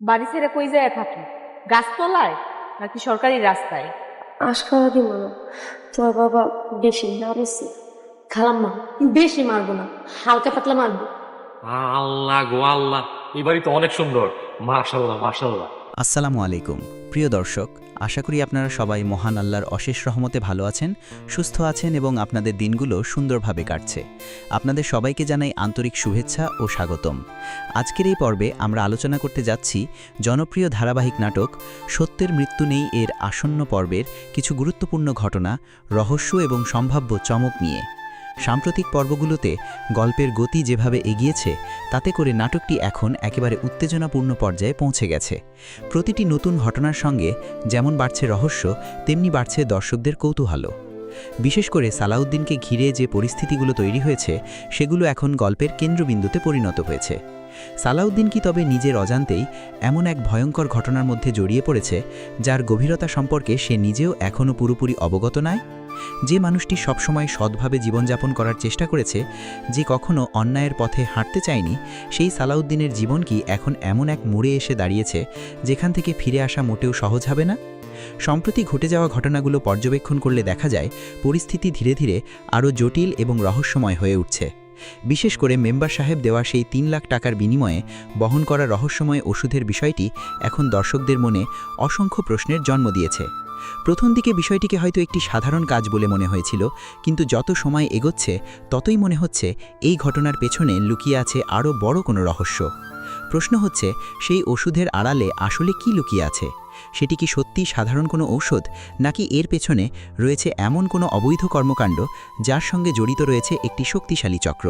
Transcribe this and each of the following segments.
বাড়ি ছেড়ে কই যায় থাকি? গাছতলায় নাকি সরকারি রাস্তায়? আশকারা দিব না। তোর বাবা বেশি মারেছে। খালাম্মা, বেশি মারবো না, হালকা পাতলা মারবো। আল্লাহ গো আল্লাহ, এই বাড়ি তো অনেক সুন্দর। মাশাল্লাহ মাশাল্লাহ। আসসালামু আলাইকুম প্রিয় দর্শক, আশা করি আপনারা সবাই মহান আল্লাহর অশেষ রহমতে ভালো আছেন, সুস্থ আছেন এবং আপনাদের দিনগুলো সুন্দরভাবে কাটছে। আপনাদের সবাইকে জানাই আন্তরিক শুভেচ্ছা ও স্বাগতম। আজকের এই পর্বে আমরা আলোচনা করতে যাচ্ছি জনপ্রিয় ধারাবাহিক নাটক সত্যের মৃত্যু নেই এর আসন্ন পর্বের কিছু গুরুত্বপূর্ণ ঘটনা, রহস্য এবং সম্ভাব্য চমক নিয়ে। সাম্প্রতিক পর্বগুলোতে গল্পের গতি যেভাবে এগিয়েছে, তাতে করে নাটকটি এখন একেবারে উত্তেজনাপূর্ণ পর্যায়ে পৌঁছে গেছে। প্রতিটি নতুন ঘটনার সঙ্গে যেমন বাড়ছে রহস্য, তেমনি বাড়ছে দর্শকদের কৌতূহলও। বিশেষ করে সালাউদ্দিনকে ঘিরে যে পরিস্থিতিগুলো তৈরি হয়েছে, সেগুলো এখন গল্পের কেন্দ্রবিন্দুতে পরিণত হয়েছে। সালাউদ্দিন কি তবে নিজের অজান্তেই এমন এক ভয়ঙ্কর ঘটনার মধ্যে জড়িয়ে পড়েছে, যার গভীরতা সম্পর্কে সে নিজেও এখনও পুরোপুরি অবগত নয়? যে মানুষটি সবসময় সৎভাবে জীবনযাপন করার চেষ্টা করেছে, যে কখনো অন্যায়ের পথে হাঁটতে চায়নি, সেই সালাউদ্দিনের জীবন কি এখন এমন এক মোড়ে এসে দাঁড়িয়েছে, যেখান থেকে ফিরে আসা মোটেও সহজ হবে না? সম্প্রতি ঘটে যাওয়া ঘটনাগুলো পর্যবেক্ষণ করলে দেখা যায়, পরিস্থিতি ধীরে ধীরে আরও জটিল এবং রহস্যময় হয়ে উঠছে। বিশেষ করে মেম্বার সাহেব দেওয়া সেই ৩ লাখ টাকার বিনিময়ে বহন করা রহস্যময় ওষুধের বিষয়টি এখন দর্শকদের মনে অসংখ্য প্রশ্নের জন্ম দিয়েছে। প্রথম দিকে বিষয়টিকে হয়তো একটি সাধারণ কাজ বলে মনে হয়েছিল, কিন্তু যত সময় এগোচ্ছে ততই মনে হচ্ছে এই ঘটনার পেছনে লুকিয়ে আছে আরও বড় কোনো রহস্য। প্রশ্ন হচ্ছে, সেই ওষুধের আড়ালে আসলে কি লুকিয়ে আছে? সেটি কি সত্যিই সাধারণ কোনো ঔষধ, নাকি এর পেছনে রয়েছে এমন কোনো অবৈধ কর্মকাণ্ড যার সঙ্গে জড়িত রয়েছে একটি শক্তিশালী চক্র?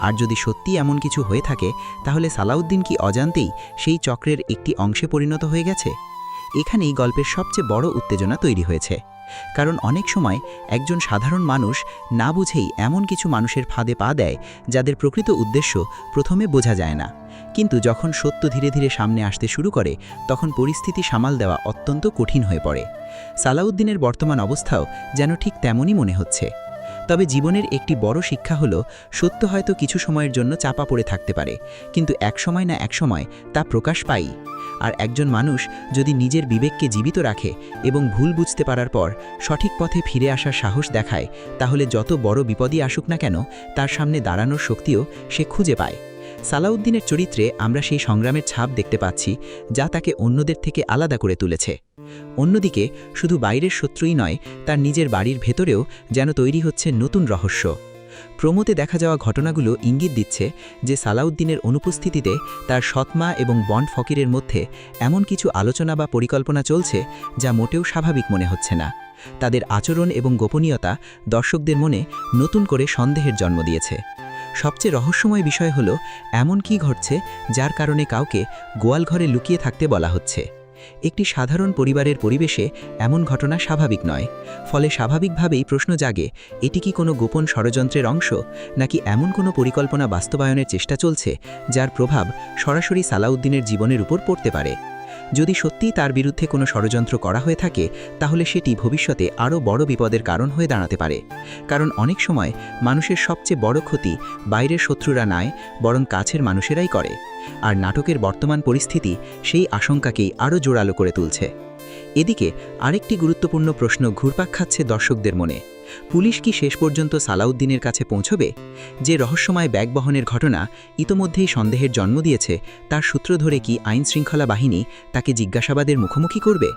আর যদি সত্যি এমন কিছু হয়ে থাকে, তাহলে সালাউদ্দিন কি অজান্তেই সেই চক্রের একটি অংশে পরিণত হয়ে গেছে? এখানেই গল্পের সবচেয়ে বড় উত্তেজনা তৈরি হয়েছে। কারণ অনেক সময় একজন সাধারণ মানুষ না বুঝেই এমন কিছু মানুষের ফাঁদে পা দেয়, যাদের প্রকৃত উদ্দেশ্য প্রথমে বোঝা যায় না। কিন্তু যখন সত্য ধীরে ধীরে সামনে আসতে শুরু করে, তখন পরিস্থিতি সামাল দেওয়া অত্যন্ত কঠিন হয়ে পড়ে। সালাউদ্দিনের বর্তমান অবস্থাও যেন ঠিক তেমনই মনে হচ্ছে। তবে জীবনের একটি বড় শিক্ষা হলো, সত্য হয়তো কিছু সময়ের জন্য চাপা পড়ে থাকতে পারে, কিন্তু একসময় না একসময় তা প্রকাশ পায়। আর একজন মানুষ যদি নিজের বিবেককে জীবিত রাখে এবং ভুল বুঝতে পারার পর সঠিক পথে ফিরে আসার সাহস দেখায়, তাহলে যত বড় বিপদই আসুক না কেন, তার সামনে দাঁড়ানোর শক্তিও সে খুঁজে পায়। সালাউদ্দিনের চরিত্রে আমরা সেই সংগ্রামের ছাপ দেখতে পাচ্ছি, যা তাকে অন্যদের থেকে আলাদা করে তুলেছে। অন্যদিকে শুধু বাইরের শত্রুই নয়, তার নিজের বাড়ির ভেতরেও যেন তৈরি হচ্ছে নতুন রহস্য। প্রমোতে দেখা যাওয়া ঘটনাগুলো ইঙ্গিত দিচ্ছে যে সালাউদ্দিনের অনুপস্থিতিতে তার সৎমা এবং বন্ড ফকিরের মধ্যে এমন কিছু আলোচনা বা পরিকল্পনা চলছে, যা মোটেও স্বাভাবিক মনে হচ্ছে না। তাদের আচরণ এবং গোপনীয়তা দর্শকদের মনে নতুন করে সন্দেহের জন্ম দিয়েছে। সবচেয়ে রহস্যময় বিষয় হলো, এমন কি ঘটছে যার কারণে কাউকে গোয়ালঘরে লুকিয়ে থাকতে বলা হচ্ছে? একটি সাধারণ পরিবারের পরিবেশে এমন ঘটনা স্বাভাবিক নয়। ফলে স্বাভাবিকভাবেই প্রশ্ন জাগে, এটি কি কোনো গোপন ষড়যন্ত্রের অংশ, নাকি এমন কোনো পরিকল্পনা বাস্তবায়নের চেষ্টা চলছে, যার প্রভাব সরাসরি সালাউদ্দিনের জীবনের উপর পড়তে পারে? যদি সত্যিই তার বিরুদ্ধে কোনো ষড়যন্ত্র করা হয়ে থাকে, তাহলে সেটি ভবিষ্যতে আরও বড় বিপদের কারণ হয়ে দাঁড়াতে পারে। কারণ অনেক সময় মানুষের সবচেয়ে বড় ক্ষতি বাইরের শত্রুরা নয়, বরং কাছের মানুষেরাই করে। আর নাটকের বর্তমান পরিস্থিতি সেই আশঙ্কাকেই আরও জোরালো করে তুলছে। এদিকে আরেকটি গুরুত্বপূর্ণ প্রশ্ন ঘুরপাক খাচ্ছে দর্শকদের মনে। পুলিশ কি শেষ পর্যন্ত সালাউদ্দিনের কাছে পৌঁছবে? যে রহস্যময় ব্যাগ বহনের ঘটনা ইতোমধ্যেই সন্দেহের জন্ম দিয়েছে, তার সূত্র ধরে কি আইনশৃঙ্খলা বাহিনী তাকে জিজ্ঞাসাবাদের মুখোমুখি করবে?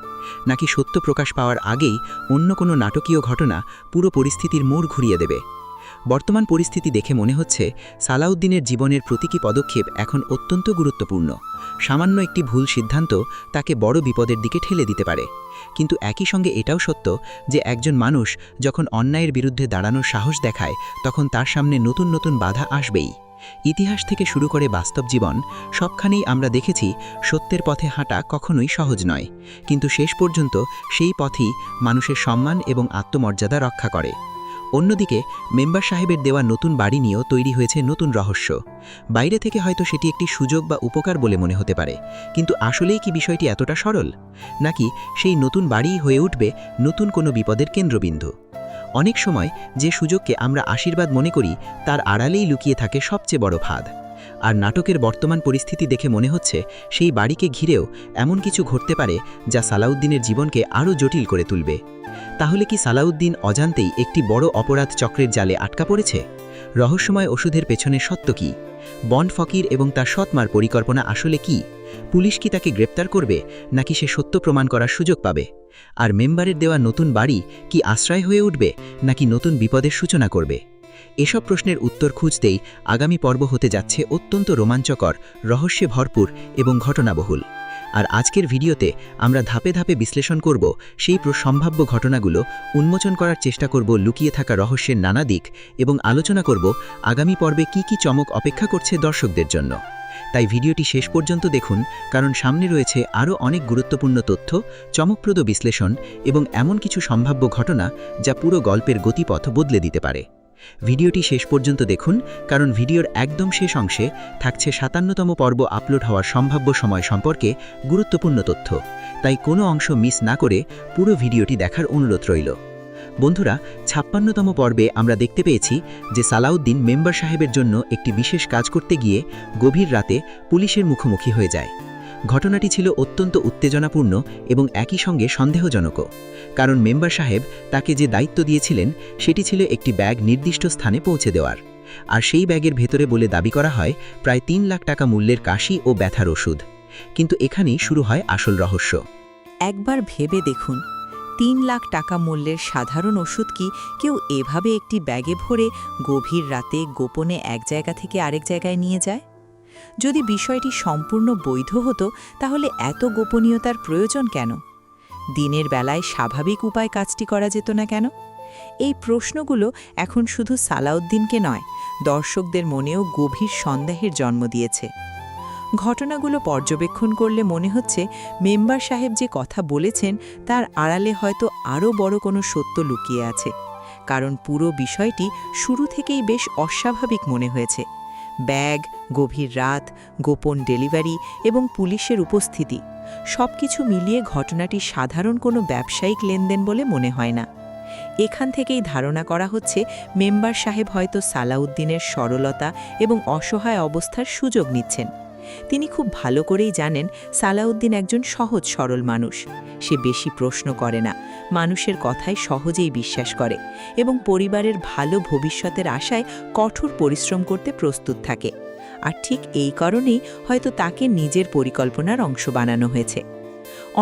নাকি সত্য প্রকাশ পাওয়ার আগেই অন্য কোনো নাটকীয় ঘটনা পুরো পরিস্থিতির মোড় ঘুরিয়ে দেবে? বর্তমান পরিস্থিতি দেখে মনে হচ্ছে, সালাউদ্দিনের জীবনের প্রতীকী পদক্ষেপ এখন অত্যন্ত গুরুত্বপূর্ণ। সামান্য একটি ভুল সিদ্ধান্ত তাকে বড় বিপদের দিকে ঠেলে দিতে পারে। কিন্তু একই সঙ্গে এটাও সত্য যে একজন মানুষ যখন অন্যায়ের বিরুদ্ধে দাঁড়ানোর সাহস দেখায়, তখন তার সামনে নতুন নতুন বাধা আসবেই। ইতিহাস থেকে শুরু করে বাস্তব জীবন, সবখানেই আমরা দেখেছি সত্যের পথে হাঁটা কখনোই সহজ নয়, কিন্তু শেষ পর্যন্ত সেই পথই মানুষের সম্মান এবং আত্মমর্যাদা রক্ষা করে। অন্যদিকে মেম্বার সাহেবের দেওয়া নতুন বাড়ি নিয়েও তৈরি হয়েছে নতুন রহস্য। বাইরে থেকে হয়তো সেটি একটি সুযোগ বা উপকার বলে মনে হতে পারে, কিন্তু আসলেই কি বিষয়টি এতটা সরল? নাকি সেই নতুন বাড়িই হয়ে উঠবে নতুন কোনো বিপদের কেন্দ্রবিন্দু? অনেক সময় যে সুযোগকে আমরা আশীর্বাদ মনে করি, তার আড়ালেই লুকিয়ে থাকে সবচেয়ে বড় ফাঁদ। আর নাটকের বর্তমান পরিস্থিতি দেখে মনে হচ্ছে সেই বাড়িকে ঘিরেও এমন কিছু ঘটতে পারে যা সালাউদ্দিনের জীবনকে আরও জটিল করে তুলবে। তাহলে কি সালাউদ্দিন অজান্তেই একটি বড় অপরাধ চক্রের জালে আটকা পড়েছে? রহস্যময় ওষুধের পেছনে সত্য কি? বন্ড ফকির এবং তার সৎমার পরিকল্পনা আসলে কি? পুলিশ কি তাকে গ্রেপ্তার করবে, নাকি সে সত্য প্রমাণ করার সুযোগ পাবে? আর মেম্বারের দেওয়া নতুন বাড়ি কি আশ্রয় হয়ে উঠবে, নাকি নতুন বিপদের সূচনা করবে? এসব প্রশ্নের উত্তর খুঁজতেই আগামী পর্ব হতে যাচ্ছে অত্যন্ত রোমাঞ্চকর, রহস্যে ভরপুর এবং ঘটনাবহুল। আর আজকের ভিডিওতে আমরা ধাপে ধাপে বিশ্লেষণ করব সেই সম্ভাব্য ঘটনাগুলো, উন্মোচন করার চেষ্টা করব লুকিয়ে থাকা রহস্যের নানা দিক এবং আলোচনা করব আগামী পর্বে কি কি চমক অপেক্ষা করছে দর্শকদের জন্য। তাই ভিডিওটি শেষ পর্যন্ত দেখুন, কারণ সামনে রয়েছে আরও অনেক গুরুত্বপূর্ণ তথ্য, চমকপ্রদ বিশ্লেষণ এবং এমন কিছু সম্ভাব্য ঘটনা যা পুরো গল্পের গতিপথ বদলে দিতে পারে। ভিডিওটি শেষ পর্যন্ত দেখুন, কারণ ভিডিওর একদম শেষ অংশে থাকছে 57তম পর্ব আপলোড হওয়ার সম্ভাব্য সময় সম্পর্কে গুরুত্বপূর্ণ তথ্য। তাই কোনো অংশ মিস না করে পুরো ভিডিওটি দেখার অনুরোধ রইল। বন্ধুরা, 56তম পর্বে আমরা দেখতে পেয়েছি যে সালাউদ্দিন মেম্বার সাহেবের জন্য একটি বিশেষ কাজ করতে গিয়ে গভীর রাতে পুলিশের মুখোমুখি হয়ে যায়। ঘটনাটি ছিল অত্যন্ত উত্তেজনাপূর্ণ এবং একই সঙ্গে সন্দেহজনকও, কারণ মেম্বার সাহেব তাকে যে দায়িত্ব দিয়েছিলেন সেটি ছিল একটি ব্যাগ নির্দিষ্ট স্থানে পৌঁছে দেওয়ার, আর সেই ব্যাগের ভেতরে বলে দাবি করা হয় প্রায় 3 লাখ টাকা মূল্যের কাশি ও ব্যথার ওষুধ। কিন্তু এখানেই শুরু হয় আসল রহস্য। একবার ভেবে দেখুন, 3 লাখ টাকা মূল্যের সাধারণ ওষুধ কি কেউ এভাবে একটি ব্যাগে ভরে গভীর রাতে গোপনে এক জায়গা থেকে আরেক জায়গায় নিয়ে যায়? যদি বিষয়টি সম্পূর্ণ বৈধ হতো তাহলে এত গোপনীয়তার প্রয়োজন কেন? দিনের বেলায় স্বাভাবিক উপায় কাজটি করা যেত না কেন? এই প্রশ্নগুলো এখন শুধু সালাউদ্দিনকে নয়, দর্শকদের মনেও গভীর সন্দেহের জন্ম দিয়েছে। ঘটনাগুলো পর্যবেক্ষণ করলে মনে হচ্ছে মেম্বার সাহেব যে কথা বলেছেন তার আড়ালে হয়তো আরও বড় কোনো সত্য লুকিয়ে আছে, কারণ পুরো বিষয়টি শুরু থেকেই বেশ অস্বাভাবিক মনে হয়েছে। ব্যাগ, গভীর রাত, গোপন ডেলিভারি এবং পুলিশের উপস্থিতি সবকিছু মিলিয়ে ঘটনাটি সাধারণ কোনো ব্যবসায়িক লেনদেন বলে মনে হয় না। এখান থেকেই ধারণা করা হচ্ছে মেম্বার সাহেব হয়তো সালাউদ্দিনের সরলতা এবং অসহায় অবস্থার সুযোগ নিচ্ছেন। তিনি খুব ভালো করেই জানেন সালাউদ্দিন একজন সহজ সরল মানুষ। সে বেশি প্রশ্ন করে না, মানুষের কথায় সহজেই বিশ্বাস করে এবং পরিবারের ভালো ভবিষ্যতের আশায় কঠোর পরিশ্রম করতে প্রস্তুত থাকে। আর ঠিক এই কারণেই হয়তো তাকে নিজের পরিকল্পনার অংশ বানানো হয়েছে।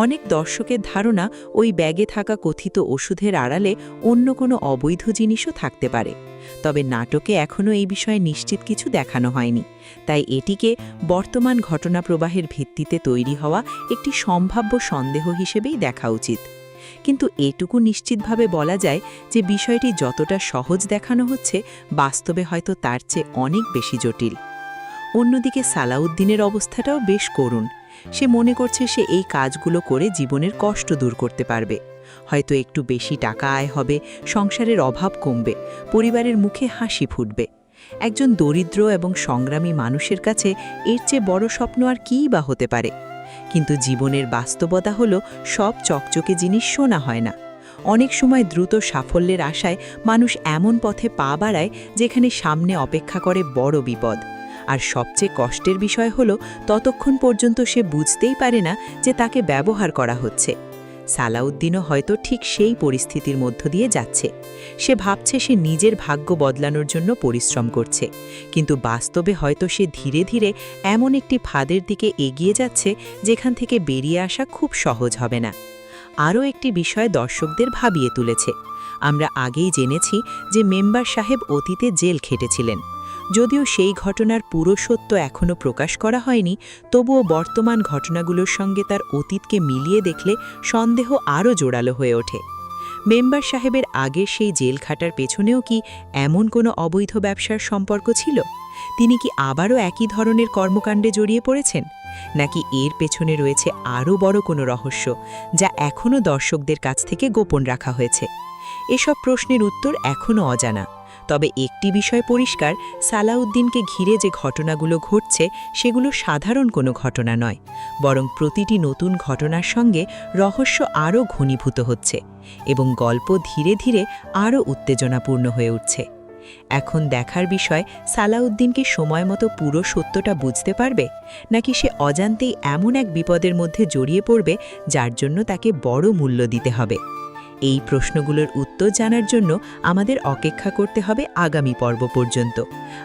অনেক দর্শকের ধারণা ওই ব্যাগে থাকা কথিত ওষুধের আড়ালে অন্য কোনো অবৈধ জিনিসও থাকতে পারে, তবে নাটকে এখনও এই বিষয়ে নিশ্চিত কিছু দেখানো হয়নি। তাই এটিকে বর্তমান ঘটনা প্রবাহের ভিত্তিতে তৈরি হওয়া একটি সম্ভাব্য সন্দেহ হিসেবেই দেখা উচিত। কিন্তু এটুকু নিশ্চিতভাবে বলা যায় যে বিষয়টি যতটা সহজ দেখানো হচ্ছে, বাস্তবে হয়তো তার চেয়ে অনেক বেশি জটিল। অন্যদিকে সালাউদ্দিনের অবস্থাটাও বেশ করুণ। সে মনে করছে সে এই কাজগুলো করে জীবনের কষ্ট দূর করতে পারবে, হয়তো একটু বেশি টাকা আয় হবে, সংসারের অভাব কমবে, পরিবারের মুখে হাসি ফুটবে। একজন দরিদ্র এবং সংগ্রামী মানুষের কাছে এর চেয়ে বড় স্বপ্ন আর কীই বা হতে পারে? কিন্তু জীবনের বাস্তবতা হলো সব চকচকে জিনিস শোনা হয় না। অনেক সময় দ্রুত সাফল্যের আশায় মানুষ এমন পথে পা বাড়ায় যেখানে সামনে অপেক্ষা করে বড় বিপদ। আর সবচেয়ে কষ্টের বিষয় হলো ততক্ষণ পর্যন্ত সে বুঝতেই পারে না যে তাকে ব্যবহার করা হচ্ছে। সালাউদ্দিনও হয়তো ঠিক সেই পরিস্থিতির মধ্য দিয়ে যাচ্ছে। সে ভাবছে সে নিজের ভাগ্য বদলানোর জন্য পরিশ্রম করছে, কিন্তু বাস্তবে হয়তো সে ধীরে ধীরে এমন একটি ফাঁদের দিকে এগিয়ে যাচ্ছে যেখান থেকে বেরিয়ে আসা খুব সহজ হবে না। আরও একটি বিষয় দর্শকদের ভাবিয়ে তুলেছে। আমরা আগেই জেনেছি যে মেম্বার সাহেব অতীতে জেল খেটেছিলেন। যদিও সেই ঘটনার পুরো সত্য এখনও প্রকাশ করা হয়নি, তবুও বর্তমান ঘটনাগুলোর সঙ্গে তার অতীতকে মিলিয়ে দেখলে সন্দেহ আরও জোরালো হয়ে ওঠে। মেম্বার সাহেবের আগের সেই জেল খাটার পেছনেও কি এমন কোনো অবৈধ ব্যবসার সম্পর্ক ছিল? তিনি কি আবারও একই ধরনের কর্মকাণ্ডে জড়িয়ে পড়েছেন, নাকি এর পেছনে রয়েছে আরও বড় কোনো রহস্য যা এখনও দর্শকদের কাছ থেকে গোপন রাখা হয়েছে? এসব প্রশ্নের উত্তর এখনও অজানা। তবে একটি বিষয় পরিষ্কার, সালাউদ্দিনকে ঘিরে যে ঘটনাগুলো ঘটছে সেগুলো সাধারণ কোনো ঘটনা নয়, বরং প্রতিটি নতুন ঘটনার সঙ্গে রহস্য আরও ঘনীভূত হচ্ছে এবং গল্প ধীরে ধীরে আরও উত্তেজনাপূর্ণ হয়ে উঠছে। এখন দেখার বিষয় সালাউদ্দিনকে সময় মতো পুরো সত্যটা বুঝতে পারবে, নাকি সে অজান্তেই এমন এক বিপদের মধ্যে জড়িয়ে পড়বে যার জন্য তাকে বড় মূল্য দিতে হবে। এই প্রশ্নগুলোর উত্তর জানার জন্য আমাদের অপেক্ষা করতে হবে আগামী পর্ব পর্যন্ত,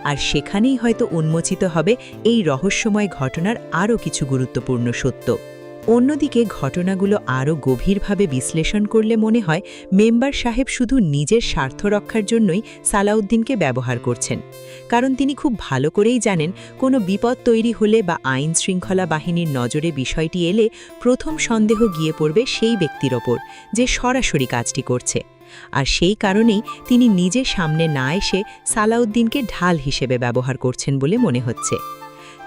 আর সেখানেই হয়তো উন্মোচিত হবে এই রহস্যময় ঘটনার আরও কিছু গুরুত্বপূর্ণ সত্য। অন্যদিকে ঘটনাগুলো আরও গভীরভাবে বিশ্লেষণ করলে মনে হয় মেম্বার সাহেব শুধু নিজের স্বার্থ রক্ষার জন্যই সালাউদ্দিনকে ব্যবহার করছেন, কারণ তিনি খুব ভালো করেই জানেন কোনো বিপদ তৈরি হলে বা আইন শৃঙ্খলা বাহিনীর নজরে বিষয়টি এলে প্রথম সন্দেহ গিয়ে পড়বে সেই ব্যক্তির ওপর যে সরাসরি কাজটি করছে। আর সেই কারণেই তিনি নিজে সামনে না এসে সালাউদ্দিনকে ঢাল হিসেবে ব্যবহার করছেন বলে মনে হচ্ছে।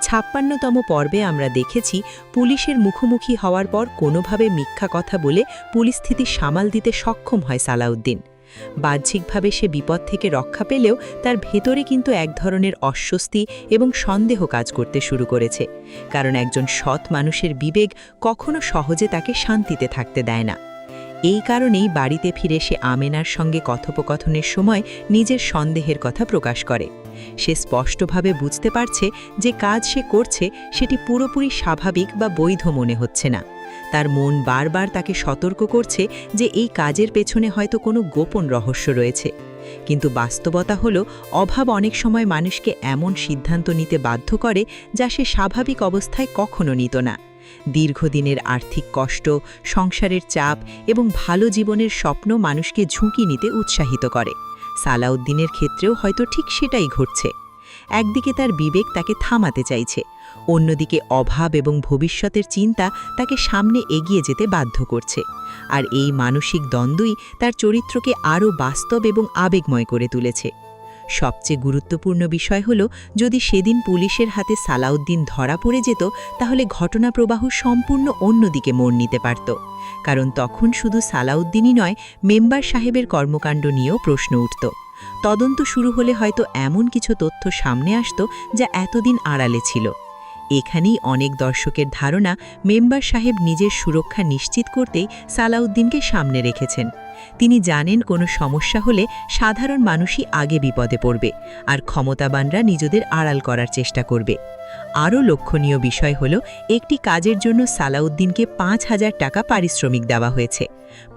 ৫৬তম পর্বে আমরা দেখেছি পুলিশের মুখোমুখি হওয়ার পর কোনোভাবে মিথ্যা কথা বলে পরিস্থিতি সামাল দিতে সক্ষম হয় সালাউদ্দিন। বাহ্যিকভাবে সে বিপদ থেকে রক্ষা পেলেও তার ভেতরে কিন্তু এক ধরনের অস্বস্তি এবং সন্দেহ কাজ করতে শুরু করেছে, কারণ একজন সৎ মানুষের বিবেক কখনো সহজে তাকে শান্তিতে থাকতে দেয় না। এই কারণেই বাড়িতে ফিরে সে আমেনার সঙ্গে কথোপকথনের সময় নিজের সন্দেহের কথা প্রকাশ করে। সে স্পষ্টভাবে বুঝতে পারছে যে কাজ সে করছে সেটি পুরোপুরি স্বাভাবিক বা বৈধ মনে হচ্ছে না। তার মন বারবার তাকে সতর্ক করছে যে এই কাজের পেছনে হয়তো কোনো গোপন রহস্য রয়েছে। কিন্তু বাস্তবতা হলো অভাব অনেক সময় মানুষকে এমন সিদ্ধান্ত নিতে বাধ্য করে যা সে স্বাভাবিক অবস্থায় কখনো নিত না। দীর্ঘদিনের আর্থিক কষ্ট, সংসারের চাপ এবং ভালো জীবনের স্বপ্ন মানুষকে ঝুঁকি নিতে উৎসাহিত করে। সালাউদ্দিনের ক্ষেত্রেও হয়তো ঠিক সেটাই ঘটছে। একদিকে তার বিবেক তাকে থামাতে চাইছে, অন্যদিকে অভাব এবং ভবিষ্যতের চিন্তা তাকে সামনে এগিয়ে যেতে বাধ্য করছে। আর এই মানসিক দ্বন্দ্বই তার চরিত্রকে আরও বাস্তব এবং আবেগময় করে তুলেছে। সবচেয়ে গুরুত্বপূর্ণ বিষয় হল, যদি সেদিন পুলিশের হাতে সালাউদ্দিন ধরা পড়ে যেত তাহলে ঘটনা প্রবাহ সম্পূর্ণ অন্যদিকে মোড় নিতে পারত, কারণ তখন শুধু সালাউদ্দিনই নয়, মেম্বার সাহেবের কর্মকাণ্ড নিয়েও প্রশ্ন উঠত। তদন্ত শুরু হলে হয়তো এমন কিছু তথ্য সামনে আসত যা এতদিন আড়ালে ছিল। এখানেই অনেক দর্শকের ধারণা মেম্বার সাহেব নিজের সুরক্ষা নিশ্চিত করতেই সালাউদ্দিনকে সামনে রেখেছেন। তিনি জানেন কোনো সমস্যা হলে সাধারণ মানুষই আগে বিপদে পড়বে, আর ক্ষমতাবানরা নিজেদের আড়াল করার চেষ্টা করবে। আরও লক্ষণীয় বিষয় হল, একটি কাজের জন্য সালাউদ্দিনকে ৫,০০০ টাকা পারিশ্রমিক দেওয়া হয়েছে।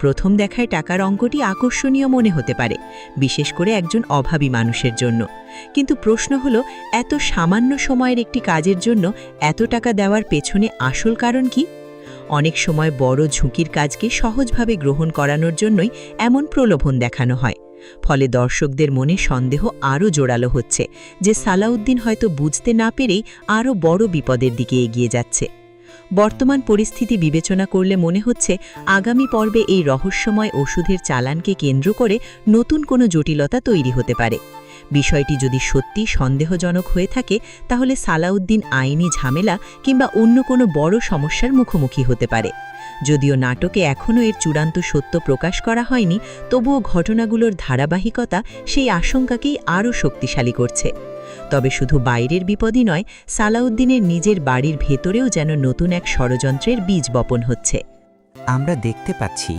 প্রথম দেখায় টাকার অঙ্কটি আকর্ষণীয় মনে হতে পারে, বিশেষ করে একজন অভাবী মানুষের জন্য। কিন্তু প্রশ্ন হল, এত সামান্য সময়ের একটি কাজের জন্য এত টাকা দেওয়ার পেছনে আসল কারণ কি? অনেক সময় বড় ঝুঁকির কাজকে সহজভাবে গ্রহণ করানোর জন্যই এমন প্রলোভন দেখানো হয়। ফলে দর্শকদের মনে সন্দেহ আরও জোরালো হচ্ছে যে সালাউদ্দিন হয়তো বুঝতে না পেরেই আরও বড় বিপদের দিকে এগিয়ে যাচ্ছে। বর্তমান পরিস্থিতি বিবেচনা করলে মনে হচ্ছে আগামী পর্বে এই রহস্যময় ওষুধের চালানকে কেন্দ্র করে নতুন কোনো জটিলতা তৈরি হতে পারে। বিষয়টি যদি সত্যি সন্দেহজনক হয়ে থাকে তাহলে সালাউদ্দিন আইনি ঝামেলা কিংবা অন্য কোনো বড় সমস্যার মুখোমুখি হতে পারে। যদিও নাটকে এখনও এর চূড়ান্ত সত্য প্রকাশ করা হয়নি, তবুও ঘটনাগুলোর ধারাবাহিকতা সেই আশঙ্কাকেই আরও শক্তিশালী করছে। তবে শুধু বাইরের বিপদই নয়, সালাউদ্দিনের নিজের বাড়ির ভেতরেও যেন নতুন এক ষড়যন্ত্রের বীজ বপন হচ্ছে। আমরা দেখতে পাচ্ছি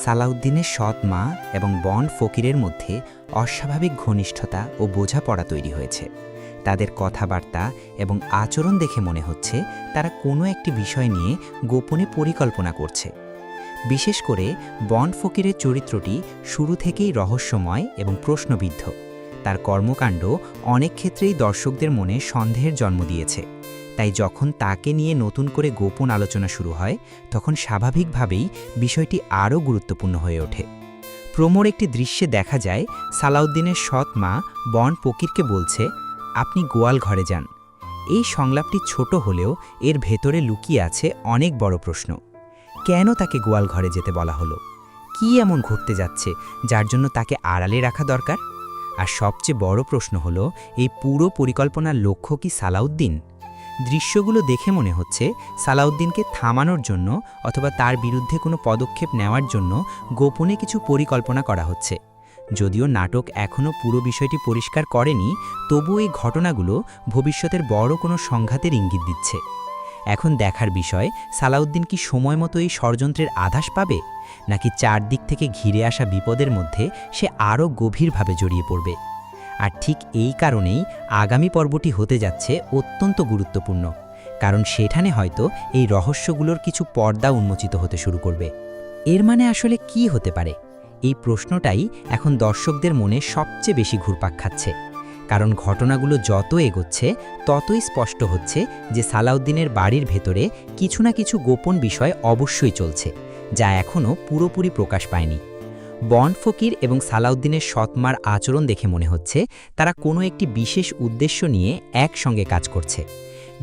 সালাউদ্দিনের সৎ মা এবং বন্ড ফকিরের মধ্যে অস্বাভাবিক ঘনিষ্ঠতা ও বোঝাপড়া তৈরি হয়েছে। তাদের কথাবার্তা এবং আচরণ দেখে মনে হচ্ছে তারা কোনো একটি বিষয় নিয়ে গোপনে পরিকল্পনা করছে। বিশেষ করে বন্ড ফকিরের চরিত্রটি শুরু থেকেই রহস্যময় এবং প্রশ্নবিদ্ধ। তার কর্মকাণ্ড অনেক ক্ষেত্রেই দর্শকদের মনে সন্দেহের জন্ম দিয়েছে। তাই যখন তাকে নিয়ে নতুন করে গোপন আলোচনা শুরু হয়, তখন স্বাভাবিকভাবেই বিষয়টি আরও গুরুত্বপূর্ণ হয়ে ওঠে। প্রোমোর একটি দৃশ্যে দেখা যায় সালাউদ্দিনের সৎ মা বন্ড ফকিরকে বলছে, আপনি গোয়াল ঘরে যান। এই সংলাপটি ছোট হলেও এর ভেতরে লুকিয়ে আছে অনেক বড় প্রশ্ন। কেন তাকে গোয়াল ঘরে যেতে বলা হলো? কি এমন ঘটতে যাচ্ছে যার জন্য তাকে আড়ালে রাখা দরকার? আর সবচেয়ে বড় প্রশ্ন হলো, এই পুরো পরিকল্পনার লক্ষ্য কি সালাউদ্দিন? দৃশ্যগুলো দেখে মনে হচ্ছে সালাউদ্দিনকে থামানোর জন্য অথবা তার বিরুদ্ধে কোনো পদক্ষেপ নেওয়ার জন্য গোপনে কিছু পরিকল্পনা করা হচ্ছে। যদিও নাটক এখনও পুরো বিষয়টি পরিষ্কার করেনি, তবুও এই ঘটনাগুলো ভবিষ্যতের বড় কোনো সংঘাতের ইঙ্গিত দিচ্ছে। এখন দেখার বিষয়, সালাউদ্দিন কি সময় মতো এই ষড়যন্ত্রের আভাস পাবে, নাকি চারদিক থেকে ঘিরে আসা বিপদের মধ্যে সে আরও গভীরভাবে জড়িয়ে পড়বে? আর ঠিক এই কারণেই আগামী পর্বটি হতে যাচ্ছে অত্যন্ত গুরুত্বপূর্ণ, কারণ সেখানে হয়তো এই রহস্যগুলোর কিছু পর্দা উন্মোচিত হতে শুরু করবে। এর মানে আসলে কি হতে পারে? এই প্রশ্নটাই এখন দর্শকদের মনে সবচেয়ে বেশি ঘুরপাক খাচ্ছে, কারণ ঘটনাগুলো যত এগোচ্ছে ততই স্পষ্ট হচ্ছে যে সালাউদ্দিনের বাড়ির ভেতরে কিছু না কিছু গোপন বিষয় অবশ্যই চলছে, যা এখনও পুরোপুরি প্রকাশ পায়নি। বন্ড ফকির এবং সালাউদ্দিনের সৎমার আচরণ দেখে মনে হচ্ছে তারা কোনো একটি বিশেষ উদ্দেশ্য নিয়ে একসঙ্গে কাজ করছে।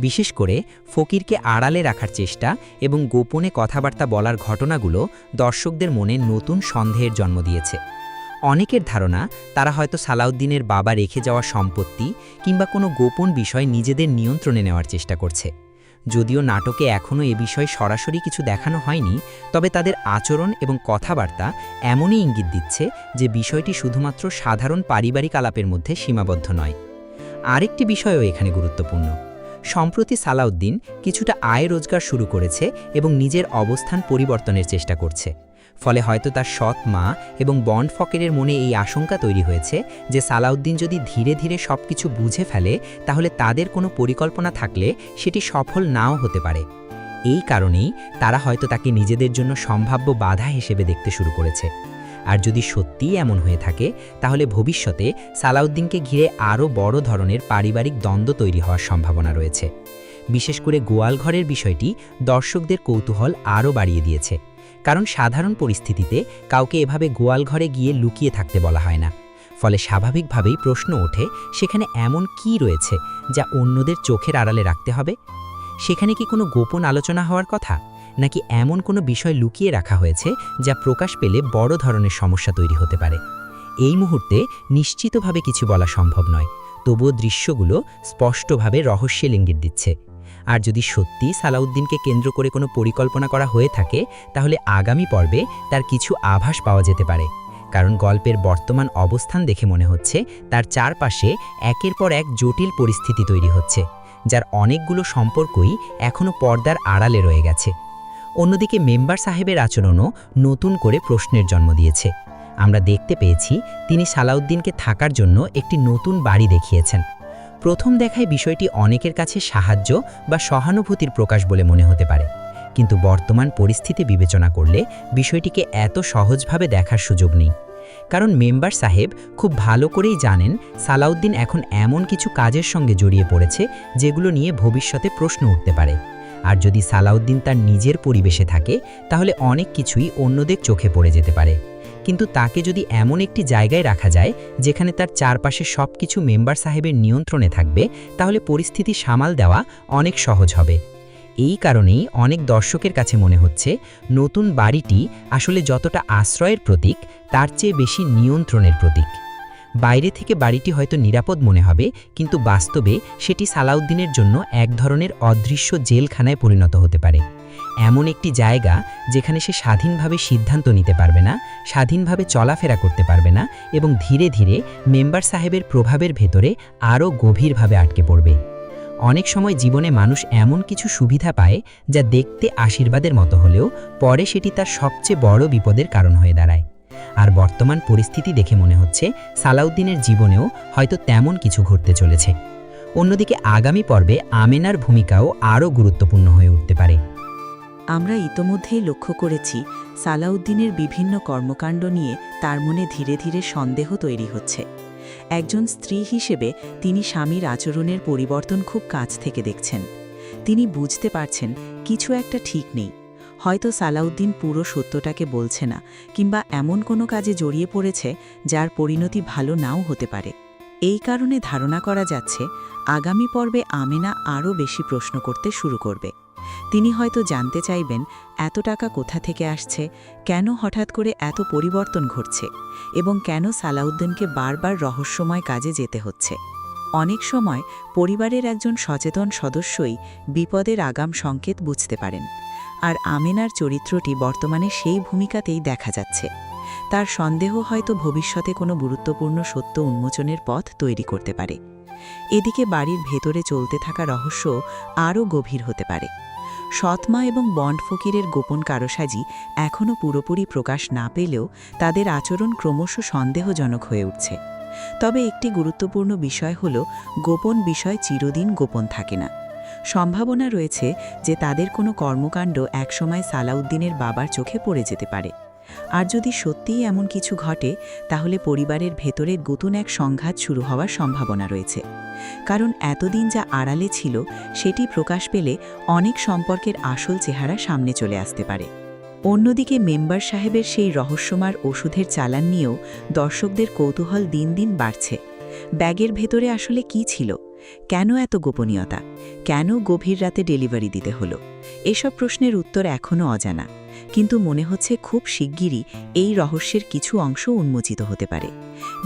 বিশেষ করে ফকিরকে আড়ালে রাখার চেষ্টা এবং গোপনে কথাবার্তা বলার ঘটনাগুলো দর্শকদের মনে নতুন সন্দেহের জন্ম দিয়েছে। অনেকের ধারণা তারা হয়তো সালাউদ্দিনের বাবা রেখে যাওয়া সম্পত্তি কিংবা কোনো গোপন বিষয় নিজেদের নিয়ন্ত্রণে নেওয়ার চেষ্টা করছে। যদিও নাটকে এখনও এ বিষয়ে সরাসরি কিছু দেখানো হয়নি, তবে তাদের আচরণ এবং কথাবার্তা এমনই ইঙ্গিত দিচ্ছে যে বিষয়টি শুধুমাত্র সাধারণ পারিবারিক আলাপের মধ্যে সীমাবদ্ধ নয়। আরেকটি বিষয়ও এখানে গুরুত্বপূর্ণ। সম্প্রতি সালাউদ্দিন কিছুটা আয় রোজগার শুরু করেছে এবং নিজের অবস্থান পরিবর্তনের চেষ্টা করছে। ফলে হয়তো তার সৎ মা এবং বন্ড ফকিরের মনে এই আশঙ্কা তৈরি হয়েছে যে সালাউদ্দিন যদি ধীরে ধীরে সবকিছু বুঝে ফেলে তাহলে তাদের কোনো পরিকল্পনা থাকলে সেটি সফল নাও হতে পারে। এই কারণেই তারা হয়তো তাকে নিজেদের জন্য সম্ভাব্য বাধা হিসেবে দেখতে শুরু করেছে। আর যদি সত্যিই এমন হয়ে থাকে তাহলে ভবিষ্যতে সালাউদ্দিনকে ঘিরে আরও বড় ধরনের পারিবারিক দ্বন্দ্ব তৈরি হওয়ার সম্ভাবনা রয়েছে। বিশেষ করে গোয়ালঘরের বিষয়টি দর্শকদের কৌতূহল আরও বাড়িয়ে দিয়েছে, কারণ সাধারণ পরিস্থিতিতে কাউকে এভাবে গোয়ালঘরে গিয়ে লুকিয়ে থাকতে বলা হয় না। ফলে স্বাভাবিকভাবেই প্রশ্ন ওঠে সেখানে এমন কি রয়েছে যা অন্যদের চোখের আড়ালে রাখতে হবে? সেখানে কি কোনো গোপন আলোচনা হওয়ার কথা, নাকি এমন কোনো বিষয় লুকিয়ে রাখা হয়েছে যা প্রকাশ পেলে বড় ধরনের সমস্যা তৈরি হতে পারে? এই মুহূর্তে নিশ্চিতভাবে কিছু বলা সম্ভব নয়, তবুও দৃশ্যগুলো স্পষ্টভাবে রহস্যের ইঙ্গিত দিচ্ছে। আর যদি সত্যি সালাউদ্দিনকে কেন্দ্র করে কোনো পরিকল্পনা করা হয়ে থাকে তাহলে আগামী পর্বে তার কিছু আভাস পাওয়া যেতে পারে, কারণ গল্পের বর্তমান অবস্থান দেখে মনে হচ্ছে তার চারপাশে একের পর এক জটিল পরিস্থিতি তৈরি হচ্ছে, যার অনেকগুলো সম্পর্কই এখনও পর্দার আড়ালে রয়ে গেছে। অন্যদিকে মেম্বার সাহেবের আচরণও নতুন করে প্রশ্নের জন্ম দিয়েছে। আমরা দেখতে পেয়েছি তিনি সালাউদ্দিনকে থাকার জন্য একটি নতুন বাড়ি দেখিয়েছেন। প্রথম দেখায় বিষয়টি অনেকের কাছে সাহায্য বা সহানুভূতির প্রকাশ বলে মনে হতে পারে, কিন্তু বর্তমান পরিস্থিতি বিবেচনা করলে বিষয়টিকে এত সহজভাবে দেখার সুযোগ নেই। কারণ মেম্বার সাহেব খুব ভালো করেই জানেন সালাউদ্দিন এখন এমন কিছু কাজের সঙ্গে জড়িয়ে পড়েছে যেগুলো নিয়ে ভবিষ্যতে প্রশ্ন উঠতে পারে। আর যদি সালাউদ্দিন তার নিজের পরিবেশে থাকে তাহলে অনেক কিছুই অন্যদের চোখে পড়ে যেতে পারে, কিন্তু তাকে যদি এমন একটি জায়গায় রাখা যায় যেখানে তার চারপাশে সব কিছু মেম্বার সাহেবের নিয়ন্ত্রণে থাকবে তাহলে পরিস্থিতি সামাল দেওয়া অনেক সহজ হবে। এই কারণেই অনেক দর্শকের কাছে মনে হচ্ছে নতুন বাড়িটি আসলে যতটা আশ্রয়ের প্রতীক তার চেয়ে বেশি নিয়ন্ত্রণের প্রতীক। বাইরে থেকে বাড়িটি হয়তো নিরাপদ মনে হবে, কিন্তু বাস্তবে সেটি সালাউদ্দিনের জন্য এক ধরনের অদৃশ্য জেলখানায় পরিণত হতে পারে। এমন একটি জায়গা যেখানে সে স্বাধীনভাবে সিদ্ধান্ত নিতে পারবে না, স্বাধীনভাবে চলাফেরা করতে পারবে না এবং ধীরে ধীরে মেম্বার সাহেবের প্রভাবের ভেতরে আরও গভীরভাবে আটকে পড়বে। অনেক সময় জীবনে মানুষ এমন কিছু সুবিধা পায় যা দেখতে আশীর্বাদের মতো হলেও পরে সেটি তার সবচেয়ে বড় বিপদের কারণ হয়ে দাঁড়ায়। আর বর্তমান পরিস্থিতি দেখে মনে হচ্ছে সালাউদ্দিনের জীবনেও হয়তো তেমন কিছু ঘটতে চলেছে। অন্যদিকে আগামী পর্বে আমেনার ভূমিকাও আরও গুরুত্বপূর্ণ হয়ে উঠতে পারে। আমরা ইতোমধ্যেই লক্ষ্য করেছি সালাউদ্দিনের বিভিন্ন কর্মকাণ্ড নিয়ে তার মনে ধীরে ধীরে সন্দেহ তৈরি হচ্ছে। একজন স্ত্রী হিসেবে তিনি স্বামীর আচরণের পরিবর্তন খুব কাছ থেকে দেখছেন। তিনি বুঝতে পারছেন কিছু একটা ঠিক নেই। হয়তো সালাউদ্দিন পুরো সত্যটাকে বলছে না, কিংবা এমন কোনো কাজে জড়িয়ে পড়েছে যার পরিণতি ভালো নাও হতে পারে। এই কারণে ধারণা করা যাচ্ছে আগামী পর্বে আমেনা আরও বেশি প্রশ্ন করতে শুরু করবে। তিনি হয়তো জানতে চাইবেন এত টাকা কোথা থেকে আসছে, কেন হঠাৎ করে এত পরিবর্তন ঘটছে, এবং কেন সালাউদ্দিনকে বারবার রহস্যময় কাজে যেতে হচ্ছে। অনেক সময় পরিবারের একজন সচেতন সদস্যই বিপদের আগাম সংকেত বুঝতে পারেন, আর আমেনার চরিত্রটি বর্তমানে সেই ভূমিকাতেই দেখা যাচ্ছে। তার সন্দেহ হয়তো ভবিষ্যতে কোনো গুরুত্বপূর্ণ সত্য উন্মোচনের পথ তৈরি করতে পারে। এদিকে বাড়ির ভেতরে চলতে থাকা রহস্য আরও গভীর হতে পারে। সৎমা এবং বন্ড ফকিরের গোপন কারসাজি এখনও পুরোপুরি প্রকাশ না পেলেও তাদের আচরণ ক্রমশ সন্দেহজনক হয়ে উঠছে। তবে একটি গুরুত্বপূর্ণ বিষয় হল গোপন বিষয় চিরদিন গোপন থাকে না। সম্ভাবনা রয়েছে যে তাদের কোনো কর্মকাণ্ড একসময় সালাউদ্দিনের বাবার চোখে পড়ে যেতে পারে। আর যদি সত্যিই এমন কিছু ঘটে, তাহলে পরিবারের ভেতরে নতুন এক সংঘাত শুরু হওয়ার সম্ভাবনা রয়েছে। কারণ এতদিন যা আড়ালে ছিল সেটি প্রকাশ পেলে অনেক সম্পর্কের আসল চেহারা সামনে চলে আসতে পারে। অন্যদিকে মেম্বার সাহেবের সেই রহস্যময় ওষুধের চালান নিয়েও দর্শকদের কৌতূহল দিন দিন বাড়ছে। ব্যাগের ভেতরে আসলে কি ছিল? কেন এত গোপনীয়তা? কেন গভীর রাতে ডেলিভারি দিতে হলো? এসব প্রশ্নের উত্তর এখনও অজানা, কিন্তু মনে হচ্ছে খুব শিগগিরই এই রহস্যের কিছু অংশ উন্মোচিত হতে পারে।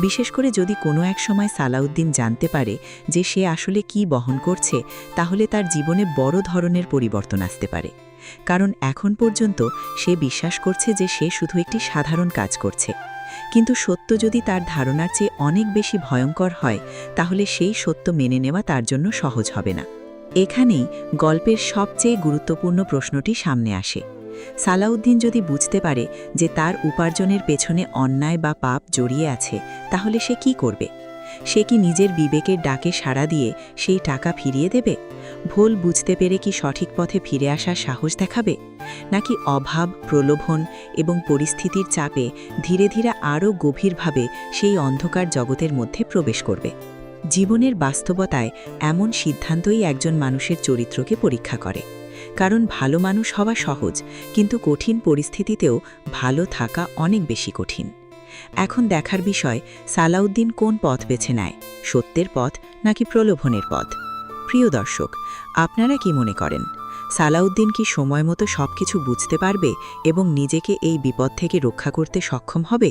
বিশেষ করে যদি কোনো এক সময় সালাউদ্দিন জানতে পারে যে সে আসলে কি বহন করছে, তাহলে তার জীবনে বড় ধরনের পরিবর্তন আসতে পারে। কারণ এখন পর্যন্ত সে বিশ্বাস করছে যে সে শুধু একটি সাধারণ কাজ করছে, কিন্তু সত্য যদি তার ধারণার চেয়ে অনেক বেশি ভয়ঙ্কর হয়, তাহলে সেই সত্য মেনে নেওয়া তার জন্য সহজ হবে না। এখানেই গল্পের সবচেয়ে গুরুত্বপূর্ণ প্রশ্নটি সামনে আসে। সালাউদ্দিন যদি বুঝতে পারে যে তার উপার্জনের পেছনে অন্যায় বা পাপ জড়িয়ে আছে, তাহলে সে কি করবে? সে কি নিজের বিবেকের ডাকে সাড়া দিয়ে সেই টাকা ফিরিয়ে দেবে? ভুল বুঝতে পেরে কি সঠিক পথে ফিরে আসার সাহস দেখাবে? নাকি অভাব, প্রলোভন এবং পরিস্থিতির চাপে ধীরে ধীরে আরও গভীরভাবে সেই অন্ধকার জগতের মধ্যে প্রবেশ করবে? জীবনের বাস্তবতায় এমন সিদ্ধান্তই একজন মানুষের চরিত্রকে পরীক্ষা করে। কারণ ভালো মানুষ হওয়া সহজ, কিন্তু কঠিন পরিস্থিতিতেও ভালো থাকা অনেক বেশি কঠিন। এখন দেখার বিষয় সালাউদ্দিন কোন পথ বেছে নেয়, সত্যের পথ নাকি প্রলোভনের পথ। প্রিয় দর্শক, আপনারা কি মনে করেন? সালাউদ্দিন কি সময় মতো সবকিছু বুঝতে পারবে এবং নিজেকে এই বিপদ থেকে রক্ষা করতে সক্ষম হবে,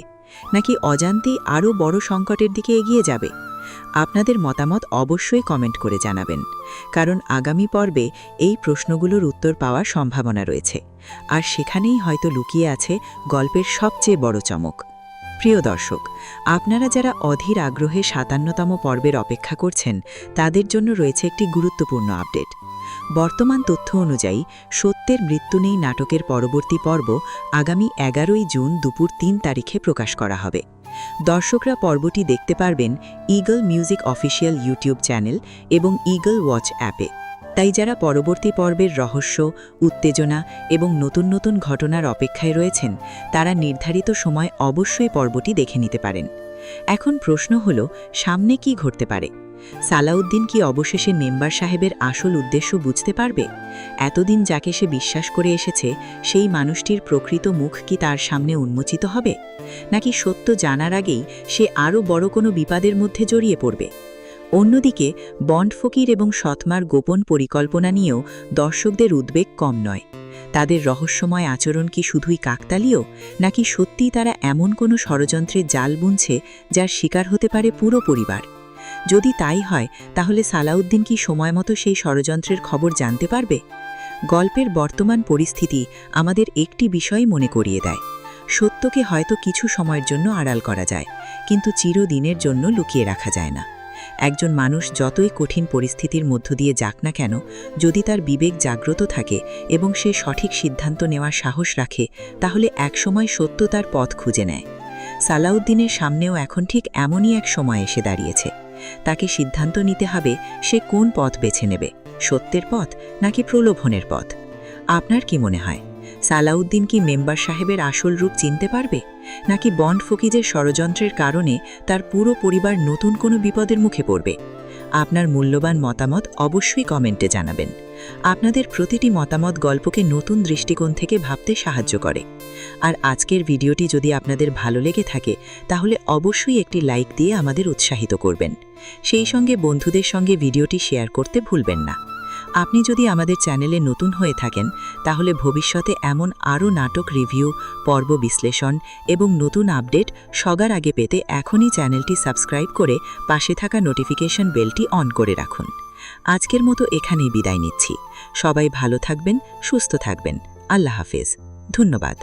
নাকি অজান্তেই আরও বড় সংকটের দিকে এগিয়ে যাবে? আপনাদের মতামত অবশ্যই কমেন্ট করে জানাবেন, কারণ আগামী পর্বে এই প্রশ্নগুলোর উত্তর পাওয়ার সম্ভাবনা রয়েছে, আর সেখানেই হয়তো লুকিয়ে আছে গল্পের সবচেয়ে বড় চমক। প্রিয় দর্শক, আপনারা যারা অধীর আগ্রহে ৫৭তম পর্বের অপেক্ষা করছেন, তাদের জন্য রয়েছে একটি গুরুত্বপূর্ণ আপডেট। বর্তমান তথ্য অনুযায়ী সত্যের মৃত্যু নেই নাটকের পরবর্তী পর্ব আগামী ১১ই জুন দুপুর ৩ তারিখে প্রকাশ করা হবে। দর্শকরা পর্বটি দেখতে পারবেন eagle music official YouTube channel এবং ঈগল ওয়াচ অ্যাপে। তাই যারা পরবর্তী পর্বের রহস্য, উত্তেজনা এবং নতুন নতুন ঘটনার অপেক্ষায় রয়েছেন, তারা নির্ধারিত সময় অবশ্যই পর্বটি দেখে নিতে পারেন। এখন প্রশ্ন হল, সামনে কি ঘটতে পারে? সালাউদ্দিন কি অবশেষে মেম্বার সাহেবের আসল উদ্দেশ্য বুঝতে পারবে? এতদিন যাকে সে বিশ্বাস করে এসেছে, সেই মানুষটির প্রকৃত মুখ কি তার সামনে উন্মোচিত হবে, নাকি সত্য জানার আগেই সে আরও বড় কোনো বিপদের মধ্যে জড়িয়ে পড়বে? অন্যদিকে বন্ড ফকির এবং সৎমার গোপন পরিকল্পনা নিয়েও দর্শকদের উদ্বেগ কম নয়। তাদের রহস্যময় আচরণ কি শুধুই কাকতালীয়, নাকি সত্যিই তারা এমন কোনো ষড়যন্ত্রের জাল বুনছে যার শিকার হতে পারে পুরো পরিবার? যদি তাই হয়, তাহলে সালাউদ্দিন কি সময়মতো সেই ষড়যন্ত্রের খবর জানতে পারবে? গল্পের বর্তমান পরিস্থিতি আমাদের একটি বিষয় মনে করিয়ে দেয়: সত্যকে হয়তো কিছু সময়ের জন্য আড়াল করা যায়, কিন্তু চিরদিনের জন্য লুকিয়ে রাখা যায় না। একজন মানুষ যতই কঠিন পরিস্থিতির মধ্য দিয়ে যাক না কেন, যদি তার বিবেক জাগ্রত থাকে এবং সে সঠিক সিদ্ধান্ত নেওয়ার সাহস রাখে, তাহলে একসময় সত্য তার পথ খুঁজে নেয়। সালাউদ্দিনের সামনেও এখন ঠিক এমনই এক সময় এসে দাঁড়িয়েছে। তাকে সিদ্ধান্ত নিতে হবে সে কোন পথ বেছে নেবে, সত্যের পথ নাকি প্রলোভনের পথ। আপনার কি মনে হয়, সালাউদ্দিন কি মেম্বার সাহেবের আসল রূপ চিনতে পারবে, নাকি বন্ড ফকিজের ষড়যন্ত্রের কারণে তার পুরো পরিবার নতুন কোনো বিপদের মুখে পড়বে? আপনার মূল্যবান মতামত অবশ্যই কমেন্টে জানাবেন। আপনাদের প্রতিটি মতামত গল্পকে নতুন দৃষ্টিকোণ থেকে ভাবতে সাহায্য করে। আর আজকের ভিডিওটি যদি আপনাদের ভালো লেগে থাকে, তাহলে অবশ্যই একটি লাইক দিয়ে আমাদের উৎসাহিত করবেন। সেই সঙ্গে বন্ধুদের সঙ্গে ভিডিওটি শেয়ার করতে ভুলবেন না। আপনি যদি আমাদের চ্যানেলে নতুন হয়ে থাকেন, তাহলে ভবিষ্যতে এমন আরও নাটক রিভিউ, পর্ব বিশ্লেষণ এবং নতুন আপডেট সবার আগে পেতে এখনই চ্যানেলটি সাবস্ক্রাইব করে পাশে থাকা নোটিফিকেশন বেলটি অন করে রাখুন। আজকের মতো এখানেই বিদায় নিচ্ছি। সবাই ভালো থাকবেন, সুস্থ থাকবেন। আল্লাহ হাফেজ। ধন্যবাদ।